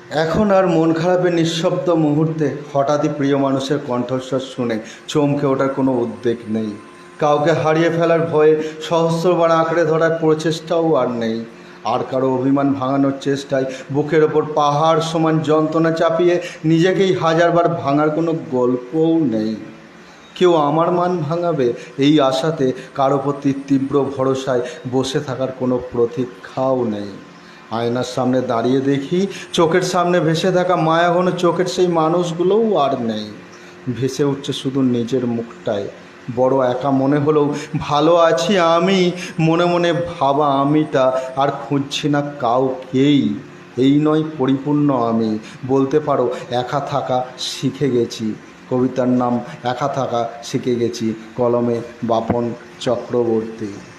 এখন আর মন খারাপের নিঃশব্দ মুহূর্তে হঠাৎই প্রিয় মানুষের কণ্ঠস্বর শুনে চমকে ওঠার কোনো উদ্বেগ নেই। কাউকে হারিয়ে ফেলার ভয়ে সহস্রবার আঁকড়ে ধরার প্রচেষ্টাও আর নেই। আর কারো অভিমান ভাঙানোর চেষ্টায় বুকের ওপর পাহাড় সমান যন্ত্রণা চাপিয়ে নিজেকেই হাজারবার ভাঙার কোনো গল্পও নেই। কেউ আমার মান ভাঙাবে এই আশাতে কারো প্রতি তীব্র ভরসায় বসে থাকার কোনো প্রতীক্ষাও নেই। আয়নার সামনে দাঁড়িয়ে দেখি চোখের সামনে ভেসে থাকা মায়াঘন চোখের সেই মানুষগুলোও আর নেই। ভেসে উঠছে শুধু নিজের মুখটায়। বড় একা মনে হলেও ভালো আছি আমি, মনে মনে ভাবা আমিটা আর খুঁজছি না কাউকেই। এই নয় পরিপূর্ণ আমি, বলতে পারো একা থাকা শিখে গেছি। কবিতার নাম একা থাকা শিখে গেছি, কলমে বাপন চক্রবর্তী।